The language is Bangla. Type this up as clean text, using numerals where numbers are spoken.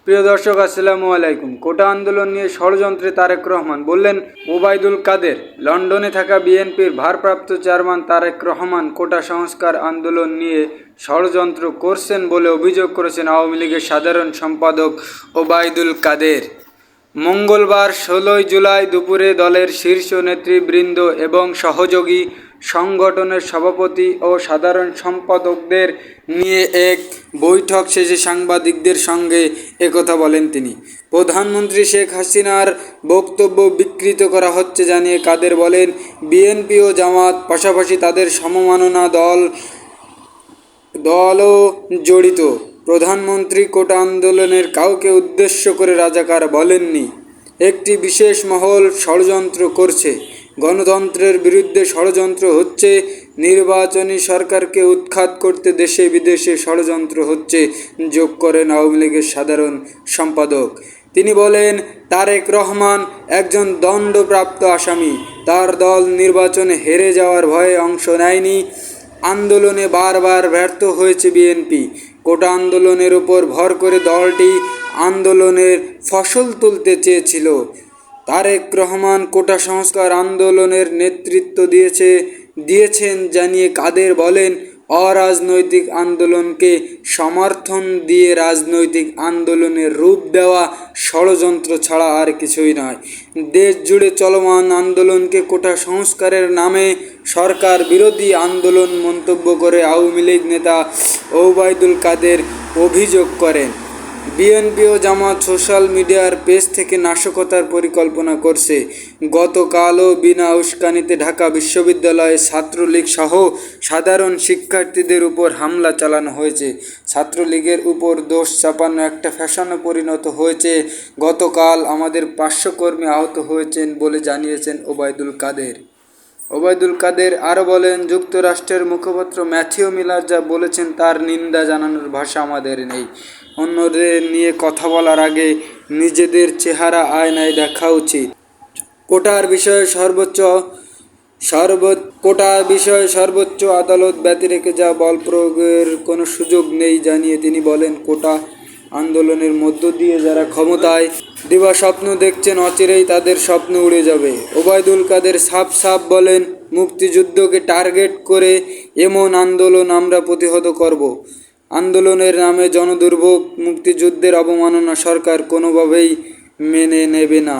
প্রিয় দর্শক, আসসালামু আলাইকুম। কোটা আন্দোলন নিয়ে ষড়যন্ত্রে তারেক রহমান বললেন ওবায়দুল কাদের। লন্ডনে থাকা বিএনপির ভারপ্রাপ্ত চেয়ারম্যান তারেক রহমান কোটা সংস্কার আন্দোলন নিয়ে ষড়যন্ত্র করছেন বলে অভিযোগ করেছেন আওয়ামী লীগের সাধারণ সম্পাদক ওবায়দুল কাদের। মঙ্গলবার 16 জুলাই দুপুরে দলের শীর্ষ নেতৃবৃন্দ এবং সহযোগী সংগঠনের সভাপতি ও সাধারণ সম্পাদকদের নিয়ে এক বৈঠক শেষে সাংবাদিকদের সঙ্গে একথা বলেন তিনি। প্রধানমন্ত্রী শেখ হাসিনার বক্তব্য বিকৃত করা হচ্ছে জানিয়ে কাদের বলেন, বিএনপি ও জামাত পাশাপাশি তাদের সমমাননা দলও জড়িত। প্রধানমন্ত্রী কোটা আন্দোলনের কাউকে উদ্দেশ্য করে রাজাকার বলেননি। একটি বিশেষ মহল ষড়যন্ত্র করছে, গণতন্ত্রের বিরুদ্ধে ষড়যন্ত্র হচ্ছে, নির্বাচনী সরকারকে উৎখাত করতে দেশে বিদেশে ষড়যন্ত্র হচ্ছে, যোগ করেন আওয়ামী লীগের সাধারণ সম্পাদক। তিনি বলেন, তারেক রহমান একজন দণ্ডপ্রাপ্ত আসামি। তার দল নির্বাচনে হেরে যাওয়ার ভয়ে অংশ নেয়নি। আন্দোলনে বারবার ব্যর্থ হয়েছে বিএনপি। কোটা আন্দোলনের উপর ভর করে দলটি আন্দোলনের ফসল তুলতে চেয়েছিল। তারেক রহমান কোটা সংস্কার আন্দোলনের নেতৃত্ব দিয়েছেন জানিয়ে কাদের বলেন, অরাজনৈতিক আন্দোলনকে সমর্থন দিয়ে রাজনৈতিক আন্দোলনের রূপ দেওয়া ষড়যন্ত্র ছাড়া আর কিছুই নয়। দেশ জুড়ে চলমান আন্দোলনকে কোটা সংস্কারের নামে সরকার বিরোধী আন্দোলন মন্তব্য করে আওয়ামী লীগ নেতা ওবায়দুল কাদের অভিযোগ করেন, বিএনপি ও জামাত সোশ্যাল মিডিয়ার পেজ থেকে নাশকতার পরিকল্পনা করছে। গতকালও বিনা উস্কানিতে ঢাকা বিশ্ববিদ্যালয়ে ছাত্রলীগ সহ সাধারণ শিক্ষার্থীদের উপর হামলা চালানো হয়েছে। ছাত্রলীগের উপর দোষ চাপানো একটা ফ্যাশনে পরিণত হয়েছে। গতকাল আমাদের 500 কর্মী আহত হয়েছেন বলে জানিয়েছেন ওবায়দুল কাদের। ওবায়দুল কাদের আরও বলেন, যুক্তরাষ্ট্রের মুখপাত্র ম্যাথিউ মিলার যা বলেছেন তার নিন্দা জানানোর ভাষা আমাদের নেই। অন্যদের নিয়ে কথা বলার আগে নিজেদের চেহারা আয়নায় দেখা উচিত। কোটার বিষয়ে সর্বোচ্চ আদালত ব্যতি রেখে যা বল প্রয়োগের কোনো সুযোগ নেই জানিয়ে তিনি বলেন, কোটা আন্দোলনের মধ্য দিয়ে যারা ক্ষমতায় দিবা স্বপ্ন দেখছেন, অচিরেই তাদের স্বপ্ন উড়ে যাবে। ওবায়দুল কাদের সাফ বলেন, মুক্তিযুদ্ধকে টার্গেট করে এমন আন্দোলন আমরা প্রতিহত করব। আন্দোলনের নামে জনদুর্ভোগ, মুক্তিযুদ্ধের অবমাননা সরকার কোনোভাবেই মেনে নেবে না।